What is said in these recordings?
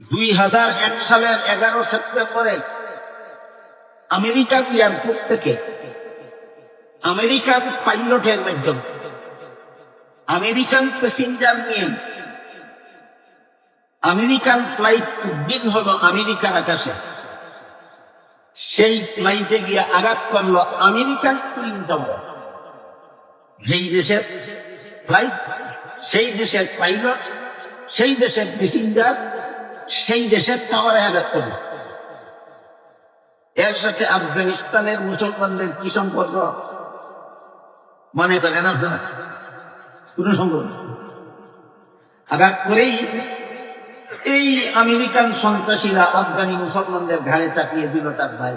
2001 সালের 11 সেপ্টেম্বরে আমেরিকার এয়ারপোর্ট থেকে আমেরিকান পাইলটের মাধ্যমে আমেরিকান প্যাসেঞ্জার নিয়ে আমেরিকান ফ্লাইট উড্ডীন হলো আমেরিকার আকাশে। সেই ফ্লাইটে গিয়ে আঘাত করলো আমেরিকান টুইন টাওয়ার। যেই দেশের ফ্লাইট, সেই দেশের পাইলট, সেই দেশের প্যাসেঞ্জার, সেই দেশের টাওয়ারে আঘাত করল। এর সাথে আফগানিস্তানের মুসলমানদের কি সম্পর্ক মনে করেন আপনারা? কোনো সম্পর্ক? আঘাত করেই এই আমেরিকান সন্ত্রাসীরা আফগানি মুসলমানদের ঘাড়ে চাপিয়ে দিল তার ভাই।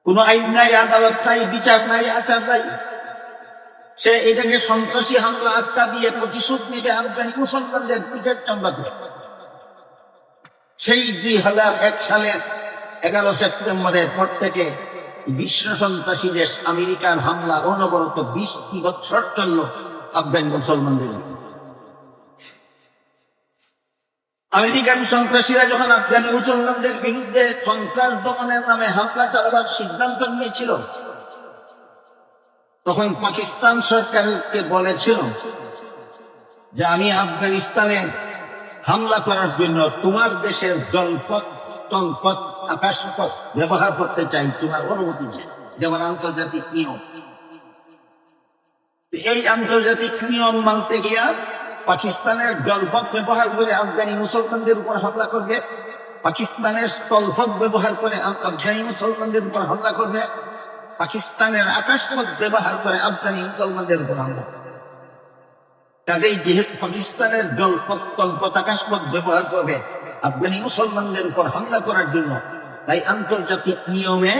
কোন আইন নাই, আদালত নাই, বিচার নাই, আচার নাই। সে এটাকে সন্ত্রাসী হামলা আটকা দিয়ে প্রতিশোধ নেবে আফগানি মুসলমানদের পিঠের চামড়া করে। সেই 2001 সালের 11 সেপ্টেম্বরের পর থেকে বিশ্ব সন্ত্রাসী দেশ আমেরিকার হামলা অনবরত 20 বছর চলল আফগান মুসলমানদের। আমেরিকান সন্ত্রাসীরা যখন আফগানি মুসলমানদের বিরুদ্ধে সন্ত্রাস দমনের নামে হামলা চালাবার সিদ্ধান্ত নিয়েছিল, তখন পাকিস্তান সরকারকে বলেছিল যে আমি আফগানিস্তানে হামলা করার জন্য তোমার দেশের জলপথ, স্থলপথ, আকাশপথ ব্যবহার করতে চাই, তোমার অনুমতি চাই, যেমন আন্তর্জাতিক নিয়ম। এই আন্তর্জাতিক নিয়ম মানতে গিয়া পাকিস্তানের জলপথ ব্যবহার করে আফগানি মুসলমানদের উপর হামলা করবে, পাকিস্তানের স্থলপথ ব্যবহার করে আফগানি মুসলমানদের উপর হামলা করবে, পাকিস্তানের আকাশপথ ব্যবহার করে আফগানি মুসলমানদের উপর হামলা করবে। কাজেই যেহেতু পাকিস্তানের জলপথ, স্থলপথ, আকাশপথ ব্যবহার করবে আফগানি মুসলমানদের উপর হামলা করার জন্য, তাই আন্তর্জাতিক নিয়মে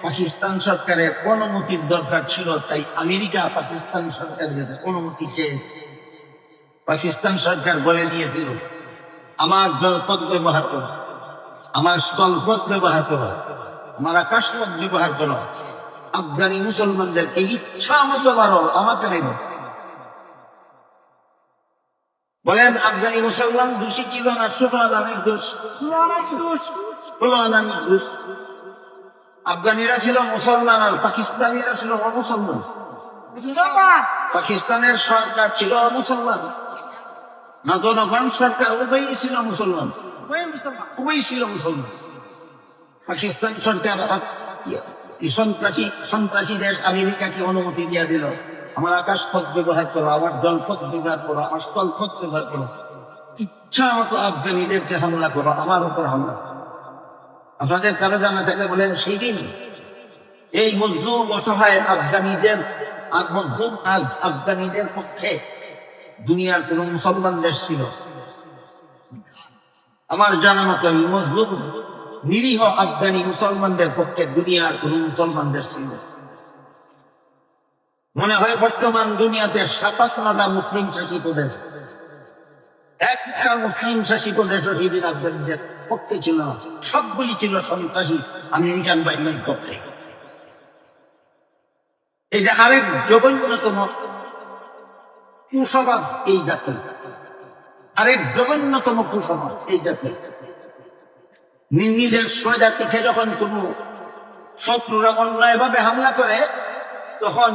পাকিস্তান সরকারের অনুমতির দরকার ছিল। তাই আমেরিকা পাকিস্তান সরকারের কাছে অনুমতি চেয়েছে। পাকিস্তান সরকার বলে দিয়েছিল আমার জলপথ ব্যবহার করো, আমার স্থলপথ ব্যবহার করো, আমার আকাশপথ ব্যবহার করো, আফগানি মুসলমানদেরকে ইচ্ছা মতো মারো, আমাকে নেব। বলেন আফগানি মুসলমান দোষী ছিল না ষোলো আনানির দোষ? ষোলো আনানির দোষ। আফগানিরা ছিল মুসলমান আর পাকিস্তানিরা ছিল অমুসলমান। পাকিস্তানের সরকার ছিল মুসলমান না, জনগণ সরকার উভয়ই ছিল মুসলমান, উভয়ই ছিল মুসলমান। পাকিস্তান সরকার সন্ত্রাসী দেশ আমেরিকাকে অনুমতি দিয়ে দিল আমার আকাশপথ ব্যবহার করো, আমার জলপথ ব্যবহার করো, আমার স্থলপথ ব্যবহার করো, ইচ্ছা মতো আফগানিদেরকে হামলা করো, আমার উপর হামলা করো। আপনাদের কারো জানা থাকলে বলেন সেই দিন এই মজলুম অসহায় আফগানিদের পক্ষে দুনিয়ার কোন মুসলমান দেশ ছিল? আমার জানা মতো মজলুম নিরীহ আফগানি মুসলমানদের পক্ষে দুনিয়ার কোন মুসলমান দেশ ছিল? মনে হয় বর্তমান দুনিয়াতে 27টা মুসলিম শাসিত দেশ, একটা মুসলিম শাসিত দেশ সেদিন আফগানিদের পক্ষে ছিল না। সবগুলি ছিল সন্ত্রাসী আমেরিকান বাহিনীর পক্ষে। এই যে আরেক জঘন্যতম কুসমাজ এই জাতি, আরেক জঘন্যতম কুসমাজ এই জাতি। নিজের স্বজাতিকে যখন কোন শত্রুরা অন্যায় ভাবে হামলা করে, তখন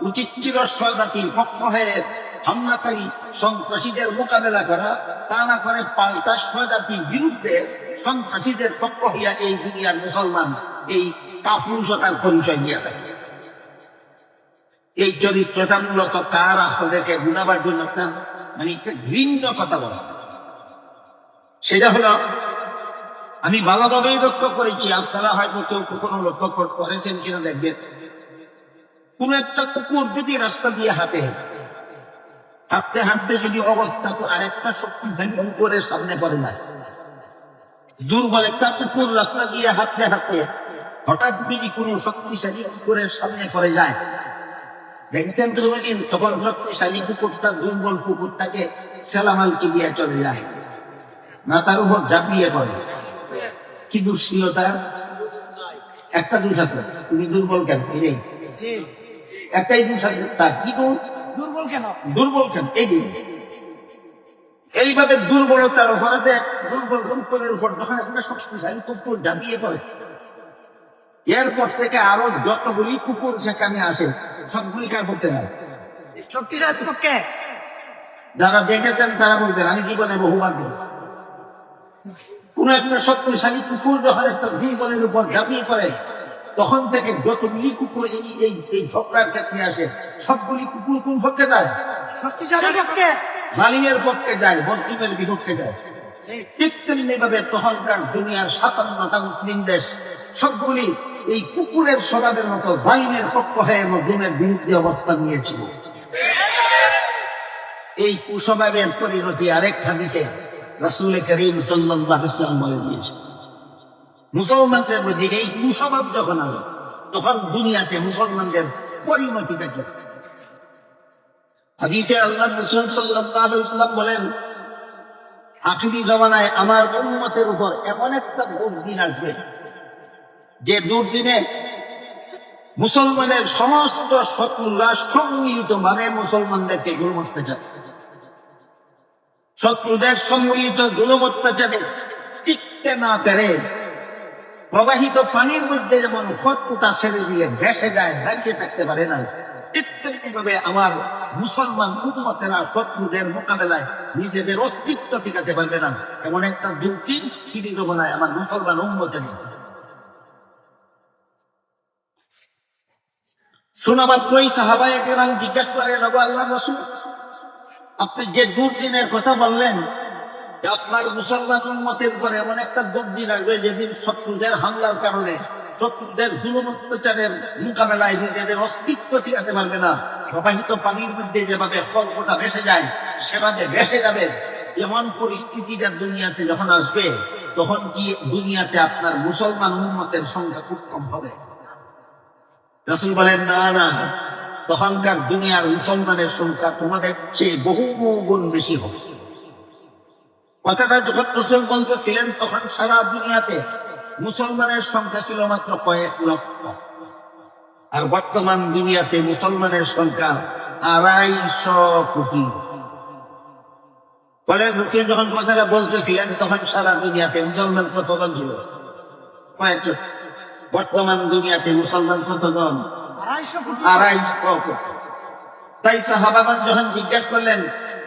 উচিত ছিল স্বজাতির পক্ষ হয়ে হামলাকারী সন্ত্রাসীদের মোকাবেলা করা, তা না করে পাল্টা স্বজাতির বিরুদ্ধে সন্ত্রাসীদের পক্ষ হইয়া এই দুনিয়ার মুসলমান এই কাপুরুষতার পরিচয় দিয়ে থাকে। এই চরিত্রটা মূলত কার আপনাদেরকে গুণাবার জন্য মানে একটা ঘৃণ্য কথা বলা। সেটা হলো, আমি ভালোভাবেই লক্ষ্য করেছি, আপনারা হয়তো কেউ কখনো লক্ষ্য করেছেন কিনা দেখবেন, কোন একটা কুকুর যদি রাস্তা দিয়ে হাঁটতে হাঁটতে যদি অবস্থা আরেকটা শক্তিশালী কুকুরের সামনে পড়ে না, দুর্বল একটা কুকুর রাস্তা দিয়ে হাঁটতে হাঁটতে হঠাৎ যদি কোন শক্তিশালী কুকুরের সামনে পড়ে যায়, দেখছেন তো তখন শক্তিশালী কুকুরটা দুর্বল কুকুরটাকে সেলামালকে দিয়ে চলে যায়, না তার উপর ঝাঁপিয়ে পড়ে। কি দোষ ছিল তার? একটা দোষ আছে, তুমি দুর্বল কেন? একটাই দোষ আছে তার। কি দোষ? দুর্বল কেন? দুর্বল কেন? এই এইভাবে দুর্বলতার অপরাধে দুর্বল কুকুরের উপর যখন একটা শক্তিশালী কুকুর ঝাঁপিয়ে পড়ে, এরপর থেকে আরো যতগুলি কুকুর সেখানে আসে সবগুলি কার করতে হয়? শক্তিশালী পক্ষে যারা দেখেছেন তারা বলতেন, আমি জীবনে বহুবার দেখেছি, কোন একটা শক্তিশালী কুকুর যখন একটা দুর্বলের উপর ঝাঁপিয়ে পড়ে, তখন থেকে যতগুলি কুকুর এই ঝগড়ার ক্ষেত্রে আসে, সবগুলি কুকুর কোন পক্ষে যায়? শক্তিশালী পক্ষে জালিমের পক্ষে যায়, মুসলিমের বিপক্ষে যায়। ঠিক তেমনি ভাবে তখনকার দুনিয়ার 57টা মুসলিম দেশ সবগুলি এই কুকুরের স্বভাবের মতো জালিমের পক্ষ হয়ে মুসলিমের বিরুদ্ধে অবস্থান নিয়েছিল। এই কুস্বভাবের পরিণতি আরেক হাদিসে রাসূল করিম সাল্লাল্লাহু আলাইহি ওয়াসাল্লাম বলে দিয়েছেন, মুসলমানদের মধ্যে এই কুস্বভাব যখন আসে তখন দুনিয়াতে মুসলমানদের পরিণতিটা কি? হাদিসে আল্লাহ রাসূল সাল্লাল্লাহু আলাইহি ওয়াসাল্লাম বলেন, আখিরি জামানায় আমার উম্মতের উপর এমন একটা দুর্দিন আসবে, যে দুর্দিনে মুসলমানের সমস্ত শত্রুরা সম্মিলিত ভাবে মুসলমানদেরকে জুলুম অত্যাচার, শত্রুদের সম্মিলিত জুলুম অত্যাচারে টিকতে না পেরে প্রবাহিত পানির মধ্যে যেমন ফটফুটা ছেড়ে দিয়ে ভেসে যায়, দাঁড়িয়ে থাকতে পারে না, ভাবে আমার মুসলমান উম্মতেরা শত্রুদের মোকাবেলায় নিজেদের অস্তিত্ব টিকাতে পারবে না, এমন একটা দুর্দিন তিনি জমানায় আমার মুসলমান উম্মতের। শোনা মাত্রই সাহাবায়ে কেরাম জিজ্ঞেস করে, আল্লাহর রাসূল, আপনি যে দুর্দিনের কথা বললেন, আপনার মুসলমান উম্মতের উপর এমন একটা দুর্দিন আসবে যেদিন শত্রুদের হামলার কারণে, শত্রুদের জুলুম অত্যাচারের মোকাবেলায় নিজেদের অস্তিত্ব টিকাতে পারবে না, প্রবাহিত পানির মধ্যে যেভাবে ফলফোটা ভেসে যায় সেভাবে ভেসে যাবে। এমন পরিস্থিতিটা দুনিয়াতে যখন আসবে, তখন কি দুনিয়াতে আপনার মুসলমান উম্মতের সংখ্যা খুব কম হবে? রাসূল বলেন, না না, তখনকার দুনিয়ার মুসলমানের সংখ্যা তোমাদের চেয়ে বহু গুণ বেশি হবে। কথাটা যখন রাসূল বলতেছিলেন, তখন সারা দুনিয়াতে মুসলমানের সংখ্যা ছিল মাত্র কয়েক লক্ষ, আর বর্তমান দুনিয়াতে মুসলমানের সংখ্যা 250 কোটি। ফলে রাসূল যখন কথাটা বলতেছিলেন, তখন সারা দুনিয়াতে মুসলমান কতজন ছিল? কয়েক লক্ষ। বর্তমান দুনিয়াতে মুসলমান কতজন? 250 কোটি। তাই সাহাবাগণ যখন জিজ্ঞাসা করলেন,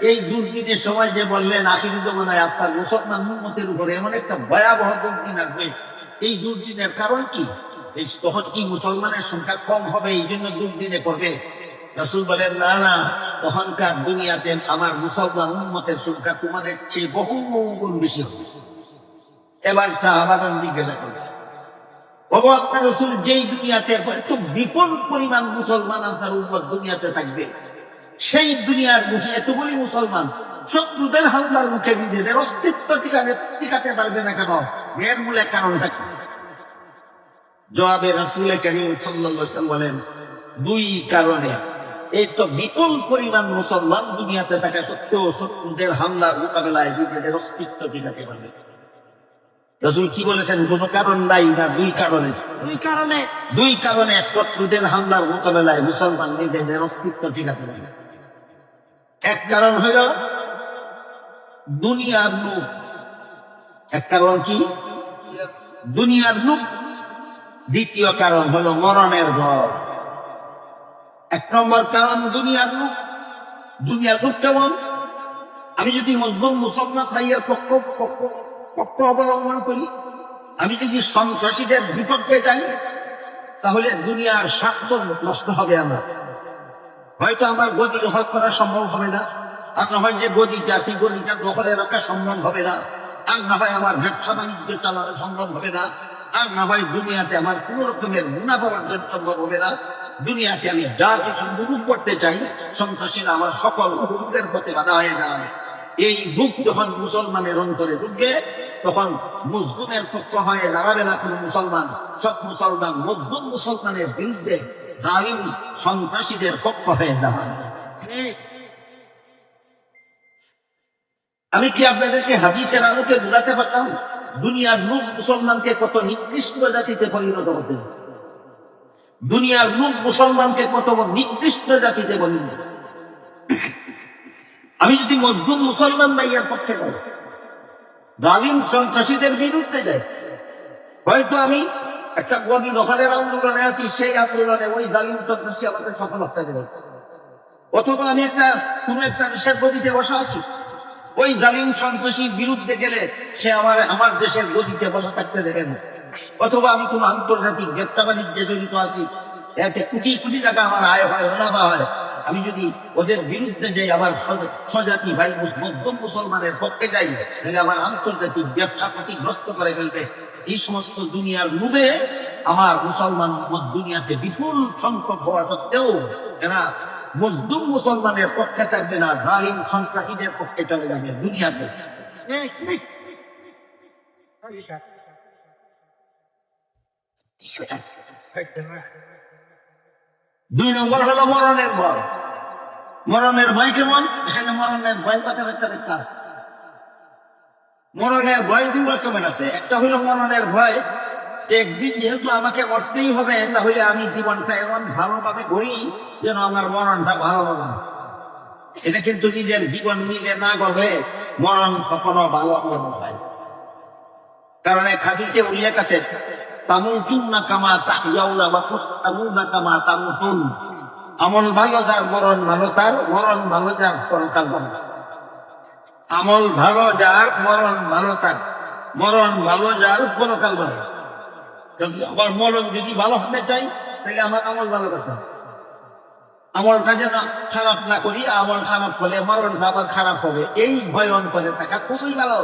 এই দুর্দিনের সময় যে বললেন আখিরি জামানায় আপনার মুসলমান উম্মতের উপরে এমন একটা ভয়াবহ দুর্দিন আসবে, এই দুর্দিনের কারণ কি? এই তখন কি মুসলমানের সংখ্যা কম হবে এই জন্য দুর্দিনে করবে? রাসূল বলেন, না না, তখনকার দুনিয়াতে আমার মুসলমান উম্মতের সংখ্যা তোমাদের চেয়ে বহু গুণ বেশি হবে। এবার সাহাবাগণ জিজ্ঞাসা করলেন, ওগো আল্লাহর রাসূল, যেই দুনিয়াতে এত বিপুল পরিমাণ মুসলমান আপনার উম্মত দুনিয়াতে থাকবে, সেই দুনিয়ার মুখে এতগুলি মুসলমান শত্রুদের হামলার মুখে নিজেদের অস্তিত্ব টিকাতে পারবে না কেন? এর মূলে কারণ থাকে। জবাবে রাসূল কারীম সাল্লাল্লাহু আলাইহি ওয়াসাল্লাম বলেন, দুই কারণে। এই তো বিপুল পরিমাণ মুসলমান দুনিয়াতে থাকা সত্ত্বেও শত্রুদের হামলার মোকাবেলায় নিজেদের অস্তিত্ব টিকাতে পারবে। রাসূল কি বলেছেন? কোন কারণ নাই না, দুই কারণে। দুই কারণে শত্রুদের হামলার মোকাবেলায় মুসলমান নিজেদের অস্তিত্ব টিকাতে পারবে। এক কারণ হইল দুনিয়ার লোভ। এক কারণ কি? দুনিয়ার লোভ। দ্বিতীয় কারণ হলো মরণের ভয়। এক নম্বর কারণ দুনিয়ার লোভ। দুনিয়ার লোভ কেমন? আমি যদি মজলুম মুসলমান ভাইয়ের পক্ষ অবলম্বন করি, আমি যদি সন্ত্রাসীদের বিপক্ষে যাই, তাহলে দুনিয়ার স্বার্থ নষ্ট হবে। আমার হয়তো আমার গদি দখল করা সম্ভব হবে না, আর না হয় যে গদিটা আছে গদিটা দখলে রাখা সম্ভব হবে না, আর না হয় আমার ব্যবসা বাণিজ্য চালানো সম্ভব হবে না, আর না হয় দুনিয়াতে আমার কোন রকমের মুনাফা অর্জন সম্ভব হবে না। দুনিয়াতে আমি যা কিছু উপভোগ করতে চাই, সন্ত্রাসীরা আমার সকল উপভোগের পথে বাধা হয়ে যাবে। এই ভোগ যখন মুসলমানের অন্তরে ঢুকবে, তখন মজলুমের পক্ষ হয়ে দাঁড়াবে না কোন মুসলমান। সব মুসলমান মজলুম মুসলমানের বিরুদ্ধে জালিম সন্ত্রাসীদের পক্ষ হয়ে দাঁড়াবে। আমি কি আপনাদেরকে হাদিসের আলোকে বুঝাতে পারতাম দুনিয়ার লোক মুসলমানকে কত নিকৃষ্ট জাতিতে পরিণত হতে? দুনিয়ার লোক মুসলমানকে কত নিকৃষ্ট জাতিতে পরিণত। আমি যদি মধ্যম মুসলমান ভাইয়ের পক্ষে যাই, জালিম সন্ত্রাসীদের বিরুদ্ধে যাই, হয়তো আমি একটা গদি দখলের আন্দোলনে আছি, সেই আন্দোলনে ওই জালিম সন্ত্রাসী আমাকে সফলতা দেবে। অথবা আমি কোন একটা দেশের গদিতে বসা আছি, ওই জালিম সন্ত্রাসীর বিরুদ্ধে গেলে সে আমার দেশের গদিতে বসা থাকতে দেবে না। অথবা আমি কোন আন্তর্জাতিক ব্যবসা বাণিজ্যে জড়িত আছি, এতে কোটি কোটি টাকা আমার আয় হয়, মুনাফা হয়, আমি যদি ওদের বিরুদ্ধে যাই, আবার স্বজাতি ভাই মধ্যম মুসলমানের পক্ষে যাই, তাহলে আমার আন্তর্জাতিক ব্যবসা ক্ষতিগ্রস্ত করে ফেলবে। এই সমস্ত দুনিয়ার লোভে আমার মুসলমান দুনিয়াতে বিপুল সংখ্যক হওয়া সত্ত্বেও এরা মজদুম মুসলমানের পক্ষে থাকবে না, জালিম সন্ত্রাসীদের পক্ষে চলে যাবে দুনিয়াতে। দুই নম্বর হলো মরণের ভয়। মরণের ভয় কেমন? এখানে মরণের ভয় কথাবার্তা একটা আছে। মরণের ভয় দুটো কেমন আছে? একটা হইল মরণের ভয়, একদিন যেহেতু আমাকে মরতেই হবে, তাহলে আমি জীবনটা এমন ভালোভাবে গড়ি যেন আমার মরণটা ভালো হবে। এটা কিন্তু নিজের জীবন নিজে না গড়লে মরণ কখনো ভালো হয়। কারণ এক হাদিসে উল্লেখ আছে, তামুতুন্না কামা তাহইয়াউনা ওয়া তামুতুনা কামা তামুতুন। আমল ভালো যার মরণ ভালো তার, মরণ ভালো যার পরকাল ভালো। আমল ভালো যার মরণ ভালো তার, মরণ ভালো যার পরকাল ভালো। যদি আমার মরণ যদি ভালো হতে চাই, তাহলে আমার আমল ভালো করতে হবে। আমলটা যেন খারাপ না করি, আমল খারাপ হলে মরণটা আবার খারাপ হবে, এই ভয় অন্তরে থাকা খুবই ভালো।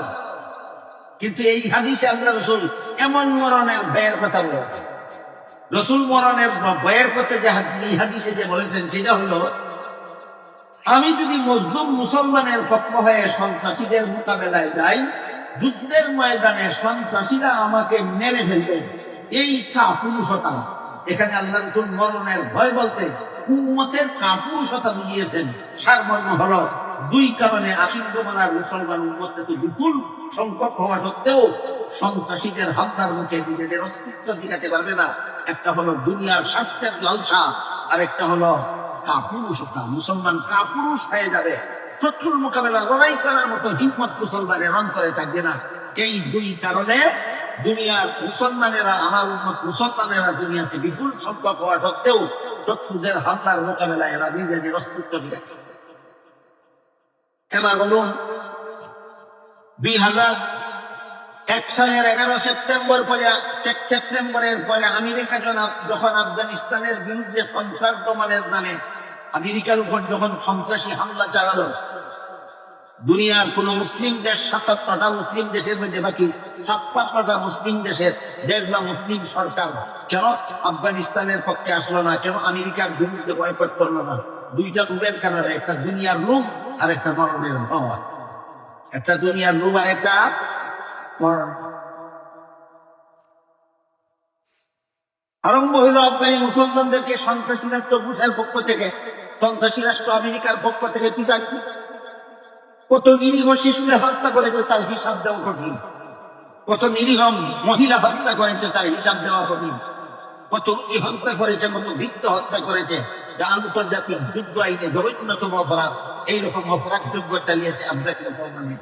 কিন্তু এই হাদিসে আল্লাহ রাসূল এমন মরণের ভয়ের কথা বলে, রাসূল মরণের ভয়ের কথা যে হাদিসে যে বলেছেন, সেটা হলো আমি যদি মজলুম মুসলমানের পক্ষ হয়ে সন্ত্রাসীদের মোকাবেলায় যাই, যুদ্ধের ময়দানে সন্ত্রাসীরা আমাকে মেরে ফেলবে, এই কাপুরুষতা। এখানে আল্লাহ রাসূল মরণের ভয় বলতে উম্মতের কাপুরুষতা বুঝিয়েছেন। সারমর্ম হলো দুই কারণে আকিদমানার মুসলমান উম্মত তো বিপুল সংখ্যক হওয়া সত্ত্বেও সন্ত্রাসীদের হামলার মুখে নিজেদের অস্তিত্ব দিতে পারবে না। একটা হলো দুনিয়ার স্বার্থের লালসা, আর একটা হলো কাপুরুষতা। মুসলমান কাপুরুষ হয়ে যাবে, শত্রুর মোকাবেলা লড়াই করার মতো হিম্মত মুসলমানের অন্তরে থাকবে না। এই দুই কারণে দুনিয়ার মুসলমানেরা, আমার উম্মত মুসলমানেরা দুনিয়াতে বিপুল সংখ্যক হওয়া সত্ত্বেও শত্রুদের হামলার মোকাবেলায় এরা নিজেদের অস্তিত্ব দিয়েছে। এবার বলুন, 2001 সালের 11 সেপ্টেম্বরের পরে আমেরিকা যখন আফগানিস্তানের বিরুদ্ধে সন্ত্রাস দমনের নামে আমেরিকার উপর যখন সন্ত্রাসী হামলা চালালো, দুনিয়ার কোন মুসলিম দেশ, ৭৭টা মুসলিম দেশের মধ্যে বাকি ৫৬টা মুসলিম দেশের দেশবা মুসলিম সরকার কেন আফগানিস্তানের পক্ষে আসলো না? কেন আমেরিকার বিরুদ্ধে বয়কট করলো না? দুইটা রূপের কারণে, একটা দুনিয়ার রূপ আর একটা মরণের ভয়। একটা দুনিয়ার রূপ আর একটা মরণ। আরম্ভ হইল আফগানি মুসলমানদেরকে সন্ত্রাসী রাষ্ট্র বুশের পক্ষ থেকে, সন্ত্রাসী রাষ্ট্র আমেরিকার পক্ষ থেকে পিটান। কত নিরীহ শিশুরা হত্যা করেছে তার হিসাব দেওয়া কঠিন। কত নিরীহ মহিলা হত্যা করেছে তার হিসাব দেওয়া কঠিন। কত রোগী হত্যা করেছে, কত ভিত্ত হত্যা করেছে, যা আন্তর্জাতিক যুদ্ধ আইনে জঘন্যতম অপরাধ। এইরকম অপরাধ যোগ্য চালিয়েছে আফগানি মুসলমানের।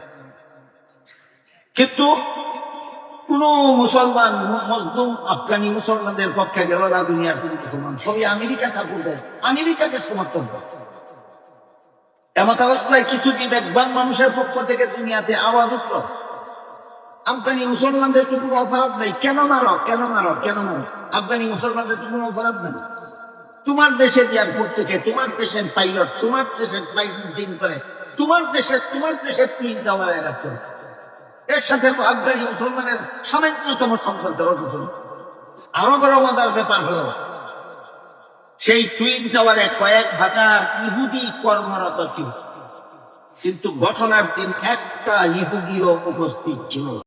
কিন্তু কোন মুসলমান মজলুম আফগানি মুসলমানদের পক্ষে গেল না। দুনিয়ার কোন মুসলমান, সবই আমেরিকা সাপোর্ট দেয়, আমেরিকাকে সমর্থন করে। এমত অবস্থায় কিছু বিবেকবান মানুষের পক্ষ থেকে দুনিয়াতে আওয়াজ উঠল, আফগানি মুসলমানদের তো কোনো অপরাধ নেই, কেন মারো, কেন মারো, কেন মারো? আফগানি মুসলমানদের তো কোনো অপরাধ নেই। তোমার দেশের এয়ারপোর্ট থেকে, তোমার দেশের পাইলট, তোমার দেশের ফ্লাইট বুকিং করে, তোমার দেশের টুইন টাওয়ার আঘাত করেছে। এর সাথে আফগানি মুসলমানের সামান্যতম সম্পর্ক হতো। আরো বড় মজার ব্যাপার হলো, সেই টুইন টাওয়ারে কয়েক হাজার ইহুদি কর্মরত ছিল, কিন্তু ঘটনার দিন একটা ইহুদিও উপস্থিত ছিল।